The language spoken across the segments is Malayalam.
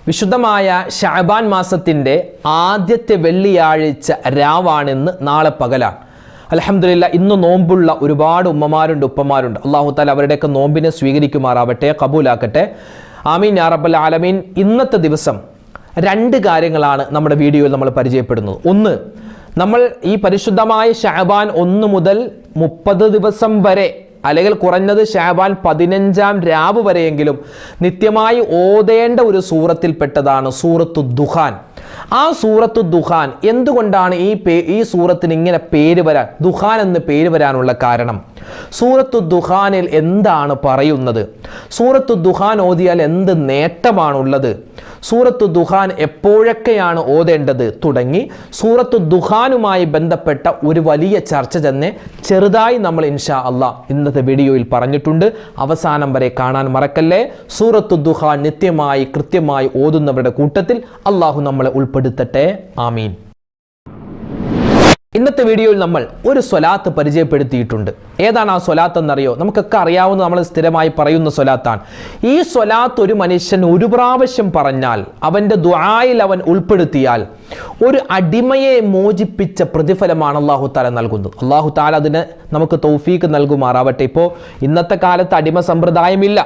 വിശുദ്ധമായ ശഅബാൻ മാസത്തിൻ്റെ ആദ്യത്തെ വെള്ളിയാഴ്ച രാവാണിന്ന്, നാളെ പകലാണ്. അൽഹംദുലില്ലാ, ഇന്ന് നോമ്പുള്ള ഒരുപാട് ഉമ്മമാരുണ്ട്, ഉപ്പമാരുണ്ട്. അല്ലാഹു തആല അവരുടെയൊക്കെ നോമ്പിനെ സ്വീകരിക്കുമാറാവട്ടെ, കബൂലാക്കട്ടെ. ആമീൻ യാ റബ്ബൽ ആലമീൻ. ഇന്നത്തെ ദിവസം രണ്ട് കാര്യങ്ങളാണ് നമ്മുടെ വീഡിയോയിൽ നമ്മൾ പരിചയപ്പെടുന്നത്. ഒന്ന്, നമ്മൾ ഈ പരിശുദ്ധമായ ശഅബാൻ 1 മുതൽ 30 ദിവസം വരെ, അല്ലെങ്കിൽ കുറഞ്ഞത് ശഅബാൻ 15-ാം രാവ് വരെയെങ്കിലും നിത്യമായി ഓതേണ്ട ഒരു സൂറത്തിൽപ്പെട്ടതാണ് സൂറത്തു ദുഖാൻ. ആ സൂറത്തു ദുഖാൻ എന്തുകൊണ്ടാണ് ഈ സൂറത്തിന് ഇങ്ങനെ പേര് വരാൻ, ദുഖാൻ എന്ന് പേര് വരാനുള്ള കാരണം? സൂറത്തു ദുഖാനിൽ എന്താണ് പറയുന്നത്? സൂറത്തു ദുഖാൻ ഓതിയാൽ എന്ത് നേട്ടമാണുള്ളത്? സൂറത്തു ദുഖാൻ എപ്പോഴൊക്കെയാണ് ഓതേണ്ടത് തുടങ്ങി സൂറത്തു ദുഖാനുമായി ബന്ധപ്പെട്ട ഒരു വലിയ ചർച്ച തന്നെ ചെറുതായി നമ്മൾ ഇൻഷാ അല്ലാഹ് ഇന്നത്തെ വീഡിയോയിൽ പറഞ്ഞിട്ടുണ്ട്. അവസാനം വരെ കാണാൻ മറക്കല്ലേ. സൂറത്തു ദുഖാൻ നിത്യമായി കൃത്യമായി ഓതുന്നവരുടെ കൂട്ടത്തിൽ അള്ളാഹു നമ്മളെ ഉൾപ്പെടുത്തട്ടെ. ആമീൻ. ഇന്നത്തെ വീഡിയോയിൽ നമ്മൾ ഒരു സ്വലാത്ത് പരിചയപ്പെടുത്തിയിട്ടുണ്ട്. ഏതാണ് ആ സ്വലാത്ത് എന്നറിയോ? നമുക്കൊക്കെ അറിയാവുന്ന, നമ്മൾ സ്ഥിരമായി പറയുന്ന സ്വലാത്താണ്. ഈ സ്വലാത്ത് ഒരു മനുഷ്യൻ ഒരു പ്രാവശ്യം പറഞ്ഞാൽ, അവൻ്റെ ദുആയിൽ അവൻ ഉൾപ്പെടുത്തിയാൽ, ഒരു അടിമയെ മോചിപ്പിച്ച പ്രതിഫലമാണ് അല്ലാഹു തആല നൽകുന്നത്. അല്ലാഹു തആല അതിന് നമുക്ക് തൗഫീക്ക് നൽകുമാറാവട്ടെ. ഇപ്പോൾ ഇന്നത്തെ കാലത്ത് അടിമ സമ്പ്രദായമില്ല.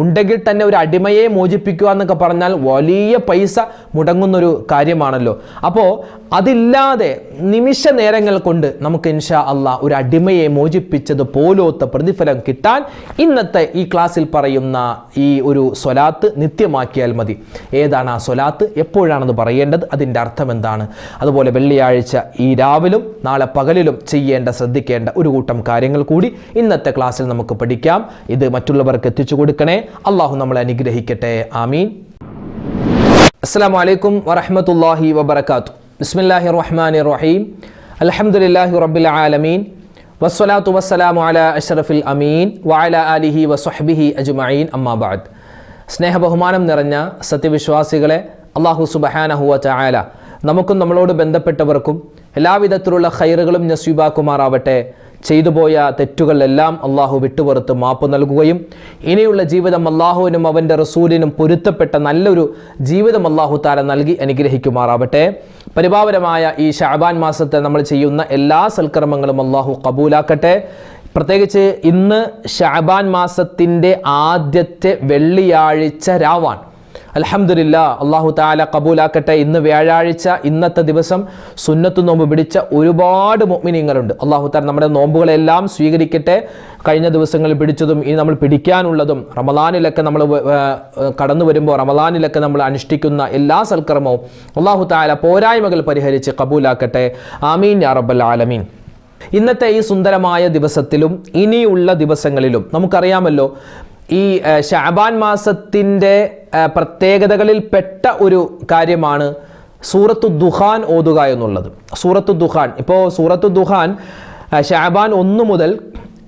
ഉണ്ടെങ്കിൽ തന്നെ ഒരു അടിമയെ മോചിപ്പിക്കുക എന്നൊക്കെ പറഞ്ഞാൽ വലിയ പൈസ മുടങ്ങുന്നൊരു കാര്യമാണല്ലോ. അപ്പോൾ അതില്ലാതെ നിമിഷ നേരങ്ങൾ കൊണ്ട് നമുക്ക് ഇൻഷാ അല്ലാഹ് ഒരു അടിമയെ മോചിപ്പിച്ചത് പോലത്തെ പ്രതിഫലം കിട്ടാൻ ഇന്നത്തെ ഈ ക്ലാസ്സിൽ പറയുന്ന ഈ ഒരു സ്വലാത്ത് നിത്യമാക്കിയാൽ മതി. ഏതാണ് ആ സ്വലാത്ത്? എപ്പോഴാണത് പറയേണ്ടത്? അതിൻ്റെ അർത്ഥം എന്താണ്? അതുപോലെ വെള്ളിയാഴ്ച ഈ രാവിലും നാളെ പകലിലും ചെയ്യേണ്ട, ശ്രദ്ധിക്കേണ്ട ഒരു കൂട്ടം കാര്യങ്ങൾ കൂടി ഇന്നത്തെ ക്ലാസ്സിൽ നമുക്ക് പഠിക്കാം. ഇത് മറ്റുള്ളവർക്ക് എത്തിച്ചു കൊടുക്കണേ. അള്ളാഹു നമ്മളെ അനുഗ്രഹിക്കട്ടെ. ആമീൻ. അസ്സലാമു അലൈക്കും വറഹ്മത്തുള്ളാഹി വബറകാതുഹു. ബിസ്മില്ലാഹിർ റഹ്മാനിർ റഹീം. അൽഹംദുലില്ലാഹി റബ്ബിൽ ആലമീൻ. വസ്സലാത്തു വസ്സലാമു അലാ അഷ്റഫിൽ അമീൻ വഅലാ ആലിഹി വസ്വഹ്ബിഹി അജ്മഈൻ. അമ്മാ ബഅദ്. സ്നേഹബഹുമാനം നിറഞ്ഞ സത്യവിശ്വാസികളെ, അല്ലാഹു സുബ്ഹാനഹു വ തആല നമുക്കും നമ്മളോട് ബന്ധപ്പെട്ടവർക്കും എല്ലാവിധത്തിലുള്ള ഖൈറുകളും നസീബാക്കുമാറാവട്ടെ. ചെയ്തുപോയ തെറ്റുകളെല്ലാം അള്ളാഹു വിട്ടുപുറത്ത് മാപ്പ് നൽകുകയും ഇനിയുള്ള ജീവിതം അള്ളാഹുവിനും അവൻ്റെ റസൂലിനും പൊരുത്തപ്പെട്ട നല്ലൊരു ജീവിതം അള്ളാഹു തആല നൽകി അനുഗ്രഹിക്കുമാറാവട്ടെ. പരിപാവനമായ ഈ ശഅബാൻ മാസത്തെ നമ്മൾ ചെയ്യുന്ന എല്ലാ സൽക്കർമ്മങ്ങളും അള്ളാഹു കബൂലാക്കട്ടെ. പ്രത്യേകിച്ച് ഇന്ന് ശഅബാൻ മാസത്തിൻ്റെ ആദ്യത്തെ വെള്ളിയാഴ്ച രാവാണ്. അൽഹംദുലില്ലാ, അല്ലാഹു തആല കബൂലാക്കട്ടെ. ഇന്ന് വ്യാഴാഴ്ച, ഇന്നത്തെ ദിവസം സുന്നത്ത് നോമ്പ് പിടിച്ച ഒരുപാട് മുഅ്മിനീങ്ങളുണ്ട്. അല്ലാഹു തആല നമ്മുടെ നോമ്പുകളെല്ലാം സ്വീകരിക്കട്ടെ. കഴിഞ്ഞ ദിവസങ്ങളിൽ പിടിച്ചതും ഇനി നമ്മൾ പിടിക്കാനുള്ളതും, റമളാനിലൊക്കെ നമ്മൾ കടന്നു വരുമ്പോൾ റമളാനിലൊക്കെ നമ്മൾ അനുഷ്ഠിക്കുന്ന എല്ലാ സൽക്കർമ്മവും അല്ലാഹു തആല പോരായ്മകൾ പരിഹരിച്ച് കബൂലാക്കട്ടെ. ആമീൻ യാ റബ്ബൽ ആലമീൻ. ഇന്നത്തെ ഈ സുന്ദരമായ ദിവസത്തിലും ഇനിയുള്ള ദിവസങ്ങളിലും നമുക്കറിയാമല്ലോ, ഈ ശഅബാൻ മാസത്തിൻ്റെ പ്രത്യേകതകളിൽ പെട്ട ഒരു കാര്യമാണ് സൂറത്തു ദുഖാൻ ഓതുക എന്നുള്ളത്. സൂറത്തു ദുഖാൻ, ഇപ്പോൾ സൂറത്തു ദുഖാൻ ശഅബാൻ 1 മുതൽ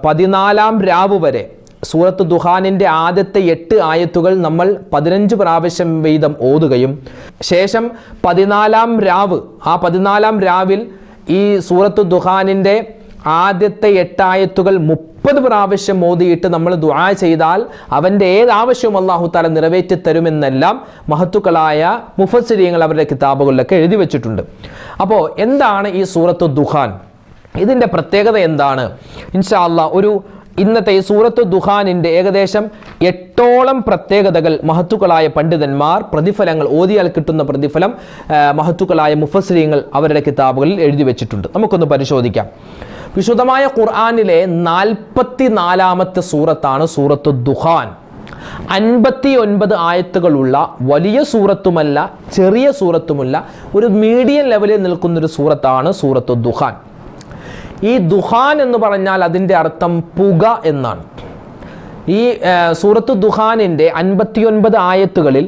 14-ാം രാവ് വരെ സൂറത്തു ദുഖാനിൻ്റെ ആദ്യത്തെ 8 ആയത്തുകൾ നമ്മൾ 15 പ്രാവശ്യം വീതം ഓതുകയും ശേഷം 14-ാം രാവ്, ആ 14-ാം രാവിൽ ഈ സൂറത്തു ദുഖാനിൻ്റെ ആദ്യത്തെ 8 ആയത്തുകൾ 30 പ്രാവശ്യം ഓതിയിട്ട് നമ്മൾ ദുആ ചെയ്താൽ അവൻ്റെ ഏതാവശ്യവും അല്ലാഹു തആല നിറവേറ്റി തരുമെന്നെല്ലാം മഹത്തുക്കളായ മുഫസ്സിരീങ്ങൾ അവരുടെ കിതാബുകളിലൊക്കെ എഴുതി വെച്ചിട്ടുണ്ട്. അപ്പോൾ എന്താണ് ഈ സൂറത്തു ദുഖാൻ? ഇതിൻ്റെ പ്രത്യേകത എന്താണ്? ഇൻഷാ അല്ലാഹ് ഇന്നത്തെ ഈ സൂറത്തു ദുഖാനിൻ്റെ ഏകദേശം 8ഓളം പ്രത്യേകതകൾ മഹത്തുക്കളായ പണ്ഡിതന്മാർ, പ്രതിഫലങ്ങൾ, ഓതിയാൽ കിട്ടുന്ന പ്രതിഫലം മഹത്തുക്കളായ മുഫസ്സിരീങ്ങൾ അവരുടെ കിതാബുകളിൽ എഴുതി വെച്ചിട്ടുണ്ട്. നമുക്കൊന്ന് പരിശോധിക്കാം. വിശുദ്ധമായ ഖുർആനിലെ 44-ാമത്തെ സൂറത്താണ് സൂറത്തു ദുഖാൻ. 59 ആയത്തുകളുള്ള വലിയ സൂറത്തുമല്ല ചെറിയ സൂറത്തുമല്ല, ഒരു മീഡിയം ലെവലിൽ നിൽക്കുന്നൊരു സൂറത്താണ് സൂറത്തു ദുഖാൻ. ഈ ദുഖാൻ എന്ന് പറഞ്ഞാൽ അതിൻ്റെ അർത്ഥം പുക എന്നാണ്. ഈ സൂറത്തു ദുഖാനിൻ്റെ 59 ആയത്തുകളിൽ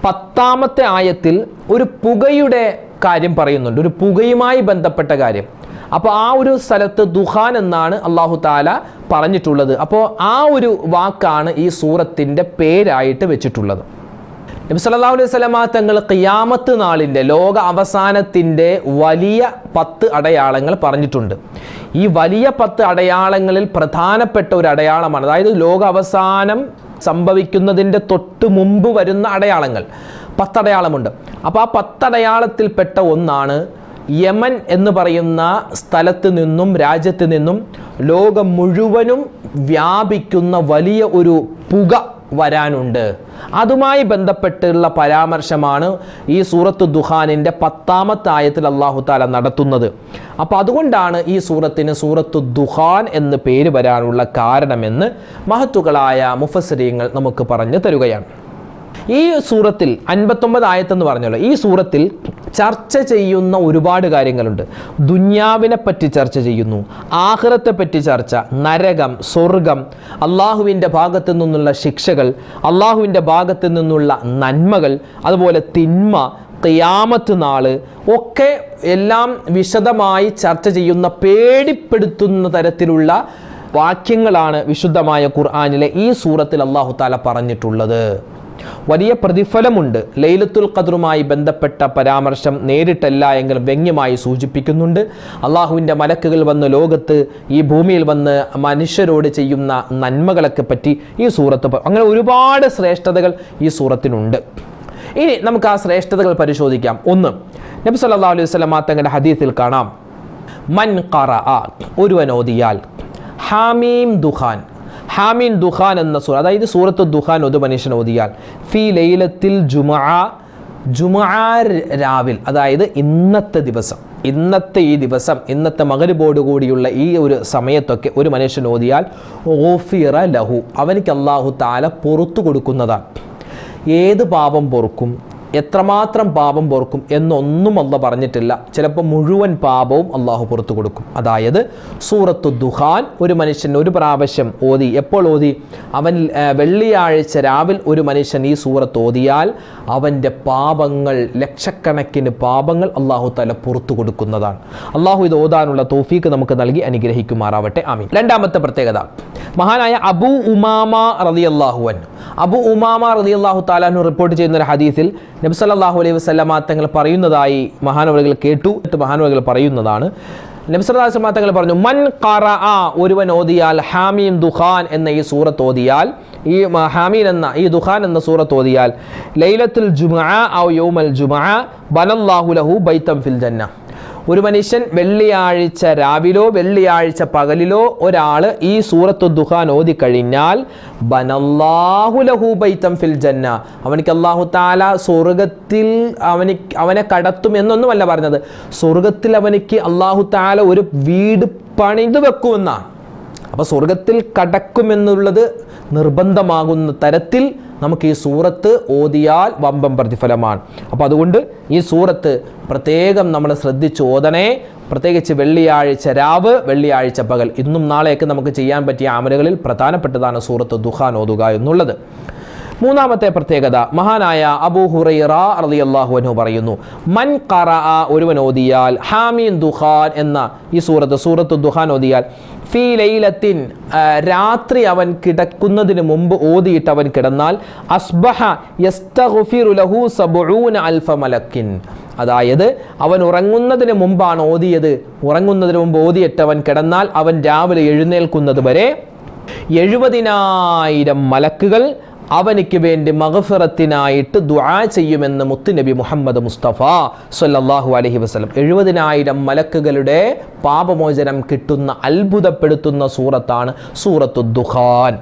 10-ാമത്തെ ആയത്തിൽ ഒരു പുകയുടെ കാര്യം പറയുന്നുണ്ട്, ഒരു പുകയുമായി ബന്ധപ്പെട്ട കാര്യം. അപ്പോൾ ആ ഒരു സ്ഥലത്ത് ദുഖാൻ എന്നാണ് അല്ലാഹു തആല പറഞ്ഞിട്ടുള്ളത്. അപ്പോൾ ആ ഒരു വാക്കാണ് ഈ സൂറത്തിൻ്റെ പേരായിട്ട് വെച്ചിട്ടുള്ളത്. നബി സല്ലല്ലാഹു അലൈഹി വസല്ലമ തങ്ങൾ ഖിയാമത്ത് നാളിൻ്റെ, ലോക അവസാനത്തിൻ്റെ വലിയ 10 അടയാളങ്ങൾ പറഞ്ഞിട്ടുണ്ട്. ഈ വലിയ 10 അടയാളങ്ങളിൽ പ്രധാനപ്പെട്ട ഒരു അടയാളമാണ്, അതായത് ലോക അവസാനം സംഭവിക്കുന്നതിൻ്റെ തൊട്ട് മുമ്പ് വരുന്ന അടയാളങ്ങൾ. 10 അപ്പോൾ ആ 10 പെട്ട ഒന്നാണ് യമൻ എന്ന് പറയുന്ന സ്ഥലത്ത് നിന്നും രാജ്യത്ത് നിന്നും ലോകം മുഴുവനും വ്യാപിക്കുന്ന വലിയ ഒരു പുക വരാനുണ്ട്. അതുമായി ബന്ധപ്പെട്ടുള്ള പരാമർശമാണ് ഈ സൂറത്തു ദുഖാനിൻ്റെ 10-ാമത്തെ ആയത്തിൽ അല്ലാഹു തആല നടത്തുന്നത്. അപ്പോൾ അതുകൊണ്ടാണ് ഈ സൂറത്തിന് സൂറത്തു ദുഖാൻ എന്ന് പേര് വരാനുള്ള കാരണമെന്ന് മഹത്തുക്കളായ മുഫസ്സിരീങ്ങൾ നമുക്ക് പറഞ്ഞു തരുകയാണ്. ഈ സൂറത്തിൽ 59 ആയത്തെന്ന് പറഞ്ഞല്ലോ, ഈ സൂറത്തിൽ ചർച്ച ചെയ്യുന്ന ഒരുപാട് കാര്യങ്ങളുണ്ട്. ദുന്യാവിനെ പറ്റി ചർച്ച ചെയ്യുന്നു, ആഖിറത്തെ പറ്റി ചർച്ച, നരകം, സ്വർഗം, അള്ളാഹുവിൻ്റെ ഭാഗത്തു നിന്നുള്ള ശിക്ഷകൾ, അള്ളാഹുവിൻ്റെ ഭാഗത്തു നിന്നുള്ള നന്മകൾ, അതുപോലെ തിന്മ, ഖിയാമത്ത് നാള് ഒക്കെ എല്ലാം വിശദമായി ചർച്ച ചെയ്യുന്ന പേടിപ്പെടുത്തുന്ന തരത്തിലുള്ള വാക്യങ്ങളാണ് വിശുദ്ധമായ ഖുർആനിലെ ഈ സൂറത്തിൽ അല്ലാഹു തആല പറഞ്ഞിട്ടുള്ളത്. വലിയ പ്രതിഫലമുണ്ട്. ലൈലത്തുൽ ഖദ്റുമായി ബന്ധപ്പെട്ട പരാമർശം നേരിട്ടല്ല എങ്കിലും വ്യംഗ്യമായി സൂചിപ്പിക്കുന്നുണ്ട്. അള്ളാഹുവിൻ്റെ മലക്കുകൾ വന്ന് ലോകത്ത് ഈ ഭൂമിയിൽ വന്ന് മനുഷ്യരോട് ചെയ്യുന്ന നന്മകളൊക്കെ പറ്റി ഈ സൂറത്ത്, അങ്ങനെ ഒരുപാട് ശ്രേഷ്ഠതകൾ ഈ സൂറത്തിനുണ്ട്. ഇനി നമുക്ക് ആ ശ്രേഷ്ഠതകൾ പരിശോധിക്കാം. 1, നബി സല്ലല്ലാഹു അലൈഹി വസല്ലം തങ്ങളുടെ ഹദീസിൽ കാണാം, മൻ ഖറഅ, ഒരുവൻ ഓതിയാൽ, ഹാമീം ദുഖാൻ, ഹാമീൻ ദുഖാൻ എന്ന സൂറ, അതായത് സൂറത്തു ദുഖാൻ ഒരു മനുഷ്യൻ ഓതിയാൽ, ഫി ലൈലത്തിൽ ജുമുഅ രാവിൽ, അതായത് ഇന്നത്തെ ഈ ദിവസം ഇന്നത്തെ മഗ്‌രിബോട് കൂടിയുള്ള ഈ ഒരു സമയത്തൊക്കെ ഒരു മനുഷ്യൻ ഓതിയാൽ, ഗുഫിറ ലഹു, അവനിക്ക് അല്ലാഹു തആല പുറത്തു കൊടുക്കുന്നതാണ്. ഏത് പാപം പൊറുക്കും, എത്രമാത്രം പാപം പൊറുക്കും എന്നൊന്നും അല്ലാഹു പറഞ്ഞിട്ടില്ല. ചിലപ്പോൾ മുഴുവൻ പാപവും അള്ളാഹു പുറത്തു കൊടുക്കും. അതായത് സൂറത്തു ദുഖാൻ ഒരു മനുഷ്യൻ ഒരു പ്രാവശ്യം ഓതി, എപ്പോൾ ഓതി? അവൻ വെള്ളിയാഴ്ച രാവിൽ ഒരു മനുഷ്യൻ ഈ സൂറത്ത് ഓതിയാൽ അവൻ്റെ പാപങ്ങൾ, ലക്ഷക്കണക്കിന് പാപങ്ങൾ അള്ളാഹു തആല പുറത്തു കൊടുക്കുന്നതാണ്. അള്ളാഹു ഇത് ഓതാനുള്ള തൗഫീഖ് നമുക്ക് നൽകി അനുഗ്രഹിക്കുമാറാവട്ടെ. ആമീൻ. രണ്ടാമത്തെ പ്രത്യേകത, മഹാനായ അബൂ ഉമാമ റളിയല്ലാഹു അൻഹു, അബൂ ഉമാമ റളിയല്ലാഹു തആല അൻഹു റിപ്പോർട്ട് ചെയ്യുന്ന ഒരു ഹദീസിൽ നബി സല്ലല്ലാഹു അലൈഹി വസല്ലമ തങ്ങൾ പറയുന്നതായി മഹാനവറുകൾ കേട്ടു. മഹാനവറുകൾ പറയുന്നതാണ്, നബി സല്ലല്ലാഹു അലൈഹി വസല്ലമ തങ്ങൾ പറഞ്ഞു, മൻ ഖറഅ, ഒരുവൻ ഓതിയാൽ, ഹാമീം ദുഖാൻ എന്ന ഈ സൂറത്ത് ഓതിയാൽ, ഈ ഹാമീൻ എന്ന ഈ ദുഖാൻ എന്ന സൂറത്ത് ഓതിയാൽ, ലൈലത്തുൽ ജുമുഅ ഔ യൗമൽ ജുമുഅ ബനല്ലാഹു ലഹു ബൈതൻ ഫിൽ ജന്ന, ഒരു മനുഷ്യൻ വെള്ളിയാഴ്ച രാവിലോ വെള്ളിയാഴ്ച പകലിലോ ഒരാൾ ഈ സൂറത്തു ദുഖാൻ ഓതി കഴിഞ്ഞാൽ, ബനല്ലാഹു ലഹു ബൈതൻ ഫിൽ ജന്ന, അവനിക്ക് അല്ലാഹു തആല സ്വർഗ്ഗത്തിൽ അവനെ കടത്തും എന്നൊന്നുമല്ല പറഞ്ഞത്, സ്വർഗ്ഗത്തിൽ അവനിക്ക് അല്ലാഹു തആല ഒരു വീട് പണിതു വെക്കുമെന്നാണ്. അപ്പോൾ സ്വർഗ്ഗത്തിൽ കടക്കുമെന്നുള്ളത് നിർബന്ധമാകുന്ന തരത്തിൽ നമുക്ക് ഈ സൂറത്ത് ഓതിയാൽ വമ്പം പ്രതിഫലമാണ്. അപ്പോൾ അതുകൊണ്ട് ഈ സൂറത്ത് പ്രത്യേകം നമ്മൾ ശ്രദ്ധിച്ച് ഓതണേ. പ്രത്യേകിച്ച് വെള്ളിയാഴ്ച രാവ്, വെള്ളിയാഴ്ച പകൽ, ഇന്നും നാളെയൊക്കെ നമുക്ക് ചെയ്യാൻ പറ്റിയ അമലുകളിൽ പ്രധാനപ്പെട്ടതാണ് സൂറത്ത് ദുഖാൻ ഓതുക എന്നുള്ളത്. മൂന്നാമത്തെ പ്രത്യേകത, മഹാനായ അബൂ ഹുറൈറ റളിയല്ലാഹു അൻഹു പറയുന്നു, മൻ ഖറഅ, ഒരുവൻ ഓതിയാൽ, ഹാമീൻ ദുഖാൻ എന്ന ഈ സൂറത്തു ദുഖാൻ ഓതിയാൽ, ഫീ ലൈലത്തിൻ, രാത്രി അവൻ കിടക്കുന്നതിന് മുമ്പ് ഓതിയിട്ട് അവൻ കിടന്നാൽ, അസ്ബഹ യസ്തഗ്ഫിറു ലഹു 70,000 മലക്കിൻ, അതായത് അവൻ ഉറങ്ങുന്നതിന് മുമ്പാണ് ഓതിയത്, ഉറങ്ങുന്നതിന് മുമ്പ് ഓതിയിട്ട് അവൻ കിടന്നാൽ അവൻ രാവിലെ എഴുന്നേൽക്കുന്നത് വരെ 70,000 മലക്കുകൾ അവനിക്ക് വേണ്ടി മഗ്ഫിറത്തിനായിട്ട് ദുആ ചെയ്യുമെന്ന് മുത്തുനബി മുഹമ്മദ് മുസ്തഫ സ്വല്ലല്ലാഹു അലൈഹി വസല്ലം. 70,000 മലക്കുകളുടെ പാപമോചനം കിട്ടുന്ന അത്ഭുതപ്പെടുത്തുന്ന സൂറത്താണ് സൂറത്തു ദുഖാൻ.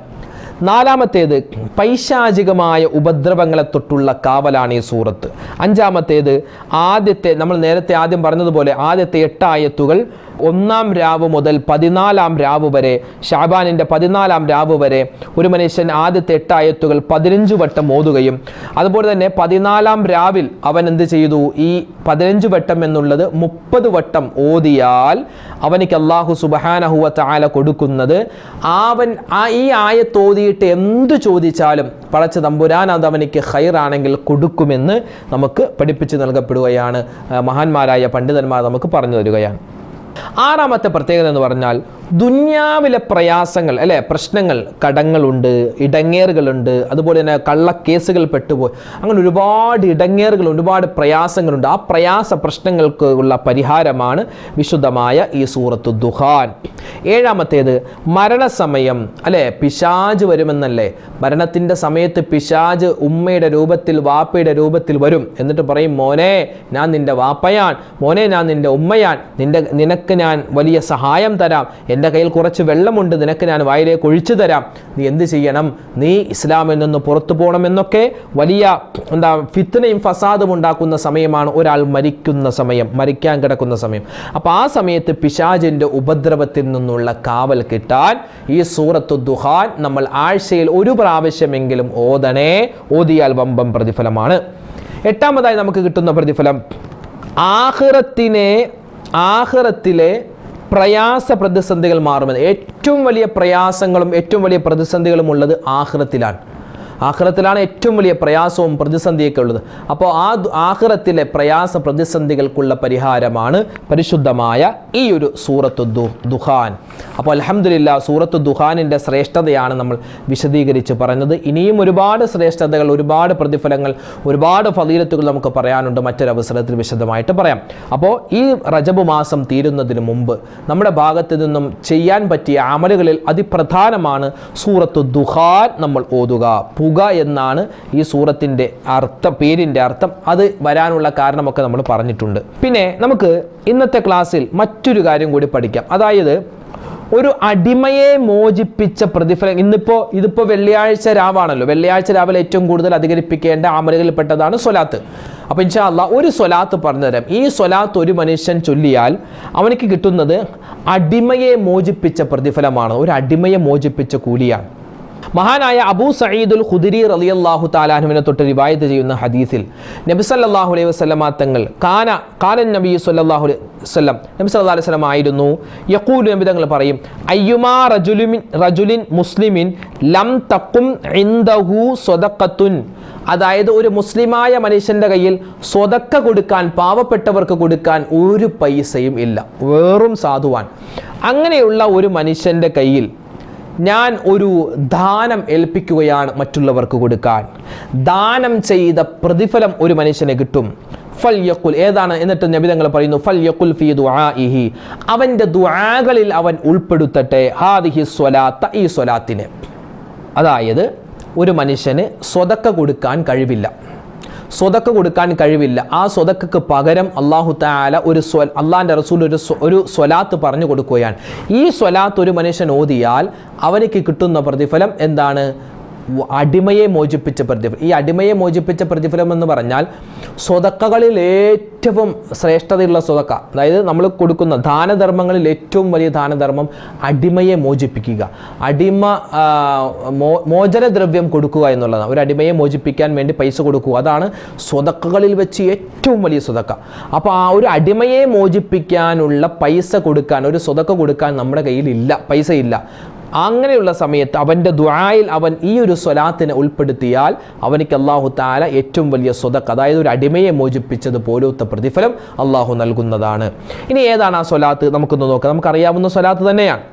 നാലാമത്തേത്, പൈശാചികമായ ഉപദ്രവങ്ങളെ തൊട്ടുള്ള കാവലാണ് ഈ സൂറത്ത്. അഞ്ചാമത്തേത്, നമ്മൾ നേരത്തെ ആദ്യം പറഞ്ഞതുപോലെ ആദ്യത്തെ 8 ആയത്തുകൾ 1-ാം രാവ് മുതൽ 14-ാം രാവ് വരെ, ഷാബാനിൻ്റെ 14-ാം രാവ് വരെ ഒരു മനുഷ്യൻ ആദ്യത്തെ 8 ആയത്തുകൾ 15 വട്ടം ഓതുകയും, അതുപോലെ തന്നെ 14-ാം രാവിൽ അവൻ എന്ത് ചെയ്തു, ഈ 15 വട്ടം എന്നുള്ളത് 30 വട്ടം ഓതിയാൽ അവനിക്ക് അല്ലാഹു സുബ്ഹാനഹു വ തആല കൊടുക്കുന്നത്, ഈ ആയത്ത് ഓതിയിട്ട് എന്ത് ചോദിച്ചാലും പടച്ച തമ്പുരാൻ അത് അവനിക്ക് ഖൈറാണെങ്കിൽ കൊടുക്കുമെന്ന് നമുക്ക് പഠിപ്പിച്ച് നൽകപ്പെടുകയാണ്. മഹാന്മാരായ പണ്ഡിതന്മാർ നമുക്ക് പറഞ്ഞു തരികയാണ്. ആറാമത്തെ പ്രത്യേകത എന്ന് പറഞ്ഞാൽ, ദുന്യാവിലെ പ്രയാസങ്ങൾ അല്ലേ, പ്രശ്നങ്ങൾ, കടങ്ങളുണ്ട്, ഇടങ്ങേറുകളുണ്ട്, അതുപോലെ തന്നെ കള്ളക്കേസുകൾ പെട്ടുപോയി, അങ്ങനെ ഒരുപാട് ഇടങ്ങേറുകൾ, ഒരുപാട് പ്രയാസങ്ങളുണ്ട്. ആ പ്രയാസ പ്രശ്നങ്ങൾക്ക് ഉള്ള പരിഹാരമാണ് വിശുദ്ധമായ ഈ സൂറത്തു ദുഖാൻ. ഏഴാമത്തേത് മരണസമയം അല്ലേ, പിശാജ് വരുമെന്നല്ലേ. മരണത്തിൻ്റെ സമയത്ത് പിശാജ് ഉമ്മയുടെ രൂപത്തിൽ, വാപ്പയുടെ രൂപത്തിൽ വരും. എന്നിട്ട് പറയും, മോനെ ഞാൻ നിൻ്റെ വാപ്പയാൻ, മോനെ ഞാൻ നിൻ്റെ ഉമ്മയാൻ, നിനക്ക് ഞാൻ വലിയ സഹായം തരാം, എൻ്റെ കയ്യിൽ കുറച്ച് വെള്ളമുണ്ട്, നിനക്ക് ഞാൻ വായിലേക്ക് ഒഴിച്ചു തരാം, നീ എന്ത് ചെയ്യണം, നീ ഇസ്ലാമിൽ നിന്ന് പുറത്തു പോകണമെന്നൊക്കെ വലിയ ഫിത്നയും ഫസാദും ഉണ്ടാക്കുന്ന സമയമാണ് ഒരാൾ മരിക്കുന്ന സമയം, മരിക്കാൻ കിടക്കുന്ന സമയം. അപ്പോൾ ആ സമയത്ത് പിശാചിൻ്റെ ഉപദ്രവത്തിൽ നിന്നുള്ള കാവൽ കിട്ടാൻ ഈ സൂറത്തു ദുഖാൻ നമ്മൾ ആഴ്ചയിൽ ഒരു പ്രാവശ്യമെങ്കിലും ഓതിയാൽ വമ്പം പ്രതിഫലമാണ്. എട്ടാമതായി നമുക്ക് കിട്ടുന്ന പ്രതിഫലം, ആഖിറത്തിലെ പ്രയാസ പ്രതിസന്ധികൾ മാറുമെന്ന്. ഏറ്റവും വലിയ പ്രയാസങ്ങളും ഏറ്റവും വലിയ പ്രതിസന്ധികളും ഉള്ളത് ആഖിറത്തിലാണ് ഏറ്റവും വലിയ പ്രയാസവും പ്രതിസന്ധിയൊക്കെ ഉള്ളത്. അപ്പോൾ ആ ആഖിറത്തിലെ പ്രയാസ പ്രതിസന്ധികൾക്കുള്ള പരിഹാരമാണ് പരിശുദ്ധമായ ഈ ഒരു സൂറത്തു ദുഖാൻ. അപ്പോൾ അൽഹംദുലില്ലാഹ് സൂറത്തു ദുഖാനിൻ്റെ ശ്രേഷ്ഠതയാണ് നമ്മൾ വിശദീകരിച്ച് പറഞ്ഞത്. ഇനിയും ഒരുപാട് ശ്രേഷ്ഠതകൾ, ഒരുപാട് പ്രതിഫലങ്ങൾ, ഒരുപാട് ഫളീലത്തുകൾ നമുക്ക് പറയാനുണ്ട്. മറ്റൊരവസരത്തിൽ വിശദമായിട്ട് പറയാം. അപ്പോൾ ഈ റജബ് മാസം തീരുന്നതിന് മുമ്പ് നമ്മുടെ ഭാഗത്ത് നിന്നും ചെയ്യാൻ പറ്റിയ അമലുകളിൽ അതിപ്രധാനമാണ് സൂറത്തു ദുഖാൻ നമ്മൾ ഓതുക. പുക എന്നാണ് ഈ സൂറത്തിൻ്റെ പേരിൻ്റെ അർത്ഥം. അത് വരാനുള്ള കാരണമൊക്കെ നമ്മൾ പറഞ്ഞിട്ടുണ്ട്. പിന്നെ നമുക്ക് ഇന്നത്തെ ക്ലാസ്സിൽ മറ്റൊരു കാര്യം കൂടി പഠിക്കാം. അതായത് ഒരു അടിമയെ മോചിപ്പിച്ച പ്രതിഫലം. ഇതിപ്പോൾ വെള്ളിയാഴ്ച രാവാണല്ലോ. വെള്ളിയാഴ്ച രാവിലെ ഏറ്റവും കൂടുതൽ അധികരിപ്പിക്കേണ്ട അമലുകളിൽപ്പെട്ടതാണ് സ്വലാത്ത്. അപ്പോൾ ഇൻഷാ അല്ലാഹ് ഒരു സ്വലാത്ത് പറഞ്ഞുതരാം. ഈ സ്വലാത്ത് ഒരു മനുഷ്യൻ ചൊല്ലിയാൽ അവനക്ക് കിട്ടുന്നത് അടിമയെ മോചിപ്പിച്ച പ്രതിഫലമാണ്, ഒരു അടിമയെ മോചിപ്പിച്ച കൂലിയാണ്. മഹാനായ അബൂ സഈദുൽ ഖുദരി റളിയല്ലാഹു തആല അൻഹുവിനെ തൊട്ട് റിവായത്ത് ചെയ്യുന്ന ഹദീസിൽ നബി സല്ലല്ലാഹു അലൈഹി വസല്ലമ തങ്ങൾ കാലൻ നബി സല്ലല്ലാഹു അലൈഹി വസല്ലം, നബി സല്ലല്ലാഹു അലൈഹി വസല്ലം ആയിരുന്നു, യഖൂലു, നബി തങ്ങൾ പറയും, അയ്യുമാ റജുലിൻ മുസ്ലിമിൻ ലം തഖും ഇൻദഹു സദഖത്തുൻ, അതായത് ഒരു മുസ്ലിമായ മനുഷ്യൻ്റെ കയ്യിൽ സ്വതക്ക കൊടുക്കാൻ, പാവപ്പെട്ടവർക്ക് കൊടുക്കാൻ ഒരു പൈസയും ഇല്ല, വെറും സാധുവാൻ. അങ്ങനെയുള്ള ഒരു മനുഷ്യൻ്റെ കയ്യിൽ ഞാൻ ഒരു ദാനം ഏൽപ്പിക്കുകയാണ് മറ്റുള്ളവർക്ക് കൊടുക്കാൻ, ദാനം ചെയ്ത പ്രതിഫലം ഒരു മനുഷ്യന് കിട്ടും. ഫൽയഖുൽ, ഏതാണ്? എന്നിട്ട് നബി തങ്ങൾ പറയുന്നു, ഫൽയഖുൽ ഫീ ദുആഇഹി, അവൻ്റെ ദുആകളിൽ അവൻ ഉൾപ്പെടുത്തട്ടെ ഹാദിഹി സ്വലാത്ത, ഈ സ്വലാത്തിനെ. അതായത് ഒരു മനുഷ്യന് സ്വതക്ക കൊടുക്കാൻ കഴിവില്ല, ആ സ്വതക്കക്ക് പകരം അല്ലാഹു തആല അള്ളാഹിൻ്റെ റസൂൽ ഒരു സ്വലാത്ത് പറഞ്ഞു കൊടുക്കുകയാണ്. ഈ സ്വലാത്ത് ഒരു മനുഷ്യൻ ഓതിയാൽ അവനിക്ക് കിട്ടുന്ന പ്രതിഫലം എന്താണ്? അടിമയെ മോചിപ്പിച്ച പ്രതിഫലം. ഈ അടിമയെ മോചിപ്പിച്ച പ്രതിഫലം എന്ന് പറഞ്ഞാൽ സ്വതക്കകളിൽ ഏറ്റവും ശ്രേഷ്ഠതയുള്ള സ്വതക്ക, അതായത് നമ്മൾ കൊടുക്കുന്ന ദാനധർമ്മങ്ങളിൽ ഏറ്റവും വലിയ ദാനധർമ്മം അടിമയെ മോചിപ്പിക്കുക, മോചനദ്രവ്യം കൊടുക്കുക എന്നുള്ളതാണ്. ഒരു അടിമയെ മോചിപ്പിക്കാൻ വേണ്ടി പൈസ കൊടുക്കുക, അതാണ് സ്വതക്കകളിൽ വെച്ച് ഏറ്റവും വലിയ സ്വതക്ക. അപ്പോൾ ആ ഒരു അടിമയെ മോചിപ്പിക്കാനുള്ള പൈസ കൊടുക്കാൻ, ഒരു സ്വതക്ക കൊടുക്കാൻ നമ്മുടെ കയ്യിൽ ഇല്ല, പൈസ ഇല്ല. അങ്ങനെയുള്ള സമയത്ത് അവൻ്റെ ദുആയിൽ അവൻ ഈ ഒരു സ്വലാത്തിനെ ഉൾപ്പെടുത്തിയാൽ അവനിക്ക് അല്ലാഹു തആല ഏറ്റവും വലിയ സ്വതക്ക, അതായത് ഒരു അടിമയെ മോചിപ്പിച്ചത് പോലത്തെ പ്രതിഫലം അല്ലാഹു നൽകുന്നതാണ്. ഇനി ഏതാണ് ആ സ്വലാത്ത്? നമുക്കൊന്ന് നോക്കാം. നമുക്കറിയാവുന്ന സ്വലാത്ത് തന്നെയാണ്.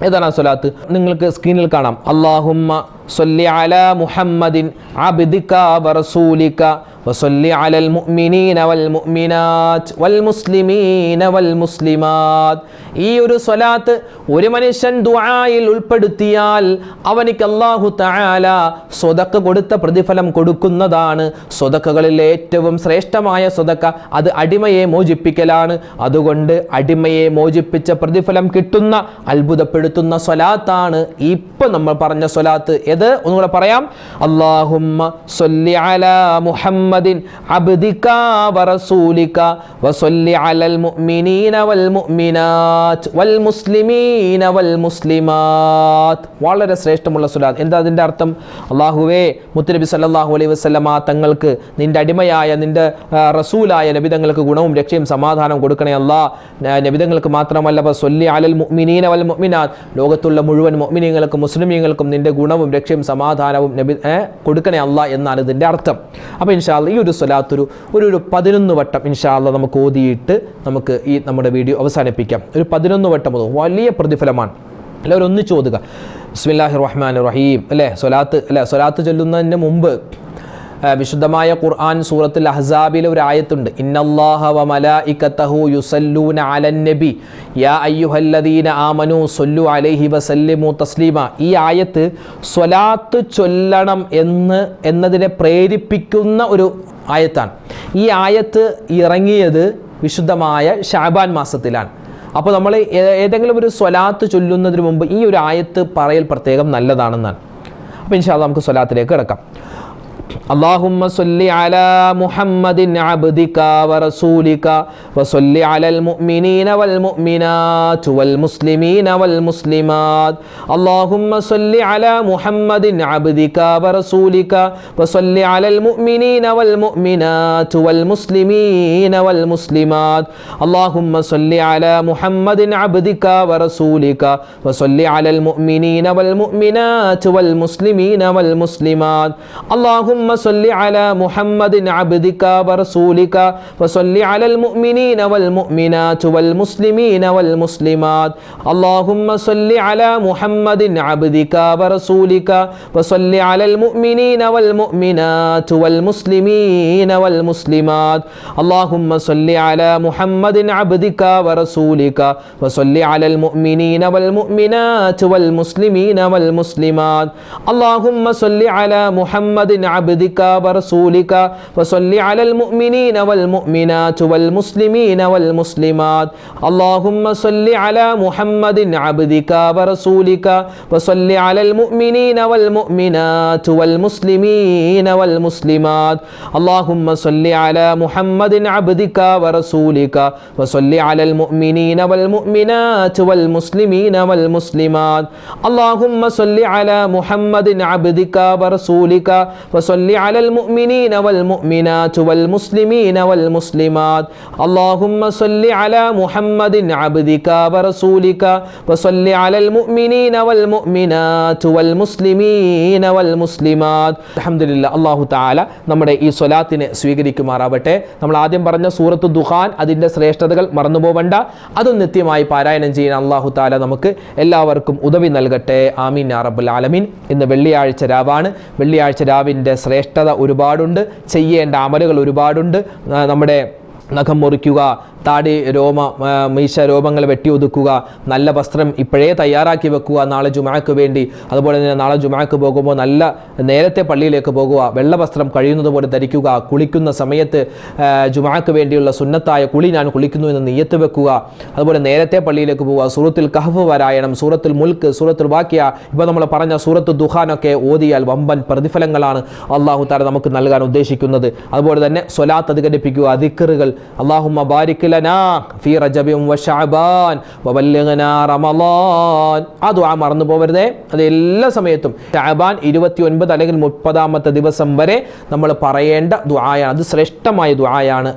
ഏതാണ് ആ സ്വലാത്ത്? നിങ്ങൾക്ക് സ്ക്രീനിൽ കാണാം. അല്ലാഹുമ്മ സ്വല്ലി അലാ മുഹമ്മദിൻ അബ്ദിക വറസൂലിക വസല്ലി അലൽ മുഅ്മിനീന വൽ മുഅ്മിനാത്ത് വൽ മുസ്ലിമീന വൽ മുസ്ലിമാത്ത്. ഈ ഒരു സ്വലാത്ത് ഒരു മനുഷ്യൻ ദുആയിൽ ഉൾപ്പെടുത്തിയാൽ അവനിക്ക് അല്ലാഹു തആല സ്വതക്ക കൊടുത്ത പ്രതിഫലം കൊടുക്കുന്നതാണ്. സ്വതക്കകളിൽ ഏറ്റവും ശ്രേഷ്ഠമായ സ്വതക്ക അത് അടിമയെ മോചിപ്പിക്കലാണ്. അതുകൊണ്ട് അടിമയെ മോചിപ്പിച്ച പ്രതിഫലം കിട്ടുന്ന അത്ഭുതപ്പെടുത്തുന്ന സ്വലാത്താണ് ഇപ്പം നമ്മൾ പറഞ്ഞ സ്വലാത്ത്. ഏത്? ഒന്നുകൂടെ പറയാം. അല്ലാഹുമ്മ സ്വല്ലി അലാ മുഹമ്മദിൻ അബ്ദിക വറസൂലിക വസല്ലി അലൽ മുഅ്മിനീന വൽ മുഅ്മിനാത്ത് വൽ മുസ്ലിമീന വൽ മുസ്ലിമാത്ത്. വളരെ ശ്രേഷ്ഠമുള്ള സ്വലാത്ത്. എന്താ അതിൻ്റെ അർത്ഥം? അല്ലാഹുവേ, മുത്തുനബി സല്ലല്ലാഹു അലൈഹി വസല്ലമ തങ്ങൾക്ക്, നിന്റെ അടിമയായ നിന്റെ റസൂലായ നബി തങ്ങൾക്ക് ഗുണവും രക്ഷയും സമാധാനം കൊടുക്കണേ അല്ലാ. നബി തങ്ങൾക്ക് മാത്രമല്ല, വസല്ലി അലൽ മുഅ്മിനീന വൽ മുഅ്മിനാത്ത്, ലോകത്തുള്ള മുഴുവൻ മുഅ്മിനീങ്ങൾക്കും മുസ്ലിമീങ്ങൾക്കും നിന്റെ ഗുണവും രക്ഷയും സുരക്ഷയും സമാധാനവും നബി കൊടുക്കണേ അല്ലാഹ് എന്നാണ് ഇതിൻ്റെ അർത്ഥം. അപ്പോൾ ഇൻഷാ അല്ലാഹ് ഈ ഒരു സ്വലാത്ത് ഒരു 11 വട്ടം ഇൻഷാ അല്ലാഹ് നമുക്ക് ഓതിയിട്ട് നമുക്ക് ഈ നമ്മുടെ വീഡിയോ അവസാനിപ്പിക്കാം. ഒരു 11 വട്ടം ഓതും, വലിയ പ്രതിഫലമാണ്. എല്ലാവരും ഒന്നിച്ച് ഓതുക. ബിസ്മില്ലാഹിർ റഹ്മാനിർ റഹീം അല്ലേ സ്വലാത്ത് ചൊല്ലുന്നതിന് മുമ്പ് വിശുദ്ധമായ ഖുർആൻ സൂറത്തുൽ അഹ്സാബിലെ ഒരു ആയത്തുണ്ട്, ഇന്നല്ലാഹ വ മലായികതഹു യുസല്ലൂന അലൻ നബി യാ അയ്യുഹല്ലദീന ആമനൂ സല്ലു അലൈഹി വസല്ലിമു തസ്ലീമ. ഈ ആയത്ത് സ്വലാത്ത് ചൊല്ലണം എന്നതിനെ പ്രേരിപ്പിക്കുന്ന ഒരു ആയത്താണ്. ഈ ആയത്ത് ഇറങ്ങിയത് വിശുദ്ധമായ ശഅബാൻ മാസത്തിലാണ്. അപ്പോൾ നമ്മൾ ഏതെങ്കിലും ഒരു സ്വലാത്ത് ചൊല്ലുന്നതിന് മുമ്പ് ഈ ഒരു ആയത്ത് പറയൽ പ്രത്യേകം നല്ലതാണെന്നാണ്. അപ്പോൾ ഇൻഷാ അല്ലാഹ് നമുക്ക് സ്വലാത്തിലേക്ക് കിടക്കാം. اللهم صل على محمد عبدك ورسولك وصل على المؤمنين والمؤمنات والمسلمين والمسلمات. اللهم صل على محمد عبدك ورسولك وصل على المؤمنين والمؤمنات والمسلمين والمسلمات. اللهم صل على محمد عبدك ورسولك وصل على المؤمنين والمؤمنات والمسلمين والمسلمات. اللهم صل على محمد عبدك ورسولك وصل على المؤمنين والمؤمنات والمسلمين والمسلمات. اللهم صل على محمد عبدك ورسولك وصل على المؤمنين والمؤمنات والمسلمين والمسلمات. اللهم صل على محمد عبدك ورسولك وصل على المؤمنين والمؤمنات والمسلمين والمسلمات. اللهم صل على محمد عبدك ورسولك وصل على المؤمنين والمؤمنات والمسلمين والمسلمات. اللهم صل على محمد عبدك ورسولك وصل على المؤمنين والمؤمنات والمسلمين والمسلمات. اللهم صل على محمد عبدك ورسولك وصل على المؤمنين والمؤمنات والمسلمين والمسلمات. اللهم صل على محمد عبدك ورسولك وصل على المؤمنين والمؤمنات والمسلمين والمسلمات. اللهم صل على محمد عبدك ورسولك وصل على المؤمنين والمؤمنات والمسلمين والمسلمات. അൽഹംദുലില്ലാഹ്. അല്ലാഹു തആല നമ്മുടെ ഈ സ്വലാത്തിനെ സ്വീകരിക്കുമാറാവട്ടെ. നമ്മൾ ആദ്യം പറഞ്ഞ സൂറത്തു ദുഖാൻ, അതിൻ്റെ ശ്രേഷ്ഠതകൾ മറന്നുപോവണ്ട. അതും നിത്യമായി പാരായണം ചെയ്യാൻ അല്ലാഹു തആല നമുക്ക് എല്ലാവർക്കും ഉദവി നൽകട്ടെ. ആമീൻ യാ റബ്ബൽ ആലമീൻ. ഇന്ന് വെള്ളിയാഴ്ച രാവാണ്. വെള്ളിയാഴ്ച രാവിൻ്റെ ശ്രേഷ്ഠത ഒരുപാടുണ്ട്, ചെയ്യേണ്ട അമലുകൾ ഒരുപാടുണ്ട്. നമ്മുടെ നഖം മുറിക്കുക, താടി മീശ രോമങ്ങൾ വെട്ടിയൊതുക്കുക, നല്ല വസ്ത്രം ഇപ്പോഴേ തയ്യാറാക്കി വെക്കുക നാളെ ജുമാക്ക് വേണ്ടി. അതുപോലെ തന്നെ നാളെ ജുമാക്ക് പോകുമ്പോൾ നല്ല നേരത്തെ പള്ളിയിലേക്ക് പോകുക, വെള്ള വസ്ത്രം കഴിയുന്നത് പോലെ ധരിക്കുക. കുളിക്കുന്ന സമയത്ത് ജുമാക്ക് വേണ്ടിയുള്ള സുന്നത്തായ കുളി ഞാൻ കുളിക്കുന്നു എന്ന് നിയ്യത്ത് വെക്കുക. അതുപോലെ നേരത്തെ പള്ളിയിലേക്ക് പോവുക. സൂറത്തുൽ കഹ്ഫ് പാരായണം, സൂറത്തുൽ മുൽക്ക്, സൂറത്തുൽ വാഖിയ, ഇപ്പോൾ നമ്മൾ പറഞ്ഞ സൂറത്തു ദുഖാനൊക്കെ ഓതിയാൽ വമ്പൻ പ്രതിഫലങ്ങളാണ് അല്ലാഹു തആല നമുക്ക് നൽകാൻ ഉദ്ദേശിക്കുന്നത്. അതുപോലെ തന്നെ സ്വലാത്ത് അധികരിപ്പിക്കുക, ദിക്റുകൾ. അല്ലാഹുമ്മ ബാരിക് ലനാ ഫീ റജബിൻ വശഅബാൻ വബല്ലിഗ്നാ റമളാൻ. ആ ദുആ മറന്നു പോകരുതേ. അത് എല്ലാ സമയത്തും ശഅബാൻ 29 അല്ലെങ്കിൽ 30ാമത്തെ ദിവസം വരെ നമ്മൾ പറയേണ്ട ദുആയാണ്. അത് ശ്രേഷ്ഠമായ ദുആയാണ്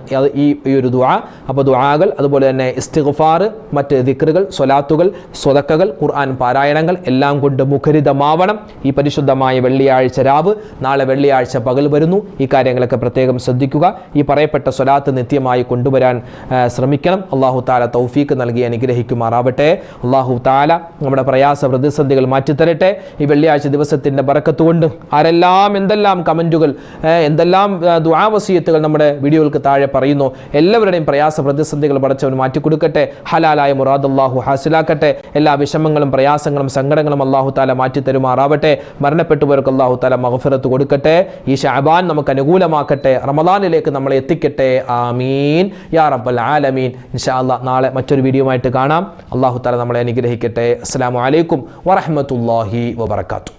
ഈ ഒരു ദുആ. അപ്പോൾ ദുആകൾ, അതുപോലെ തന്നെ ഇസ്തിഗ്ഫാർ, മറ്റ് ദിക്റുകൾ, സ്വലാത്തുകൾ, സ്വതക്കകൾ, ഖുർആൻ പാരായണങ്ങൾ എല്ലാം കൊണ്ട് മുഖരിതമാവണം ഈ പരിശുദ്ധമായ വെള്ളിയാഴ്ച രാവ്. നാളെ വെള്ളിയാഴ്ച പകൽ വരുന്നു. ഈ കാര്യങ്ങളൊക്കെ പ്രത്യേകം ശ്രദ്ധിക്കുക. ഈ പറയപ്പെട്ട സ്വലാത്ത് നിത്യമായി കൊണ്ടുവരാൻ ശ്രമിക്കണം. അല്ലാഹു തആല തൗഫീഖ് നൽകി അനുഗ്രഹിക്കുമാറാവട്ടെ. അല്ലാഹു തആല നമ്മുടെ പ്രയാസ പ്രതിസന്ധികൾ മാറ്റിത്തരട്ടെ. ഈ വെള്ളിയാഴ്ച ദിവസത്തിൻ്റെ ബറക്കത്ത് കൊണ്ട് ആരെല്ലാം എന്തെല്ലാം കമൻറ്റുകൾ, എന്തെല്ലാം ദുആ വസിയത്തുകൾ നമ്മുടെ വീഡിയോകൾക്ക് താഴെ പറയുന്നു, എല്ലാവരുടെയും പ്രയാസ പ്രതിസന്ധികൾ പടച്ചവൻ മാറ്റിക്കൊടുക്കട്ടെ. ഹലാലായ മുറാദ് അല്ലാഹു ഹാസിലാക്കട്ടെ. എല്ലാ വിഷമങ്ങളും പ്രയാസങ്ങളും സങ്കടങ്ങളും അല്ലാഹു തആല മാറ്റിത്തരുമാറാവട്ടെ. മരണപ്പെട്ടുപോയവർക്ക് അല്ലാഹു തആല മഗ്ഫിറത്ത് കൊടുക്കട്ടെ. ഈ ശഅബാൻ നമുക്ക് അനുകൂലമാക്കട്ടെ. റമളാനിലേക്ക് നമ്മളെ എത്തിക്കട്ടെ. ആമീൻ യാ റബ്ബൽ ആലമീൻ. ഇൻഷാ അല്ലാഹ് നാളെ മറ്റൊരു വീഡിയോ ആയിട്ട് കാണാം. അല്ലാഹു തആല നമ്മളെ അനുഗ്രഹിക്കട്ടെ. അസ്സലാമു അലൈക്കും വറഹ്മത്തുള്ളാഹി വബറകാതുഹു.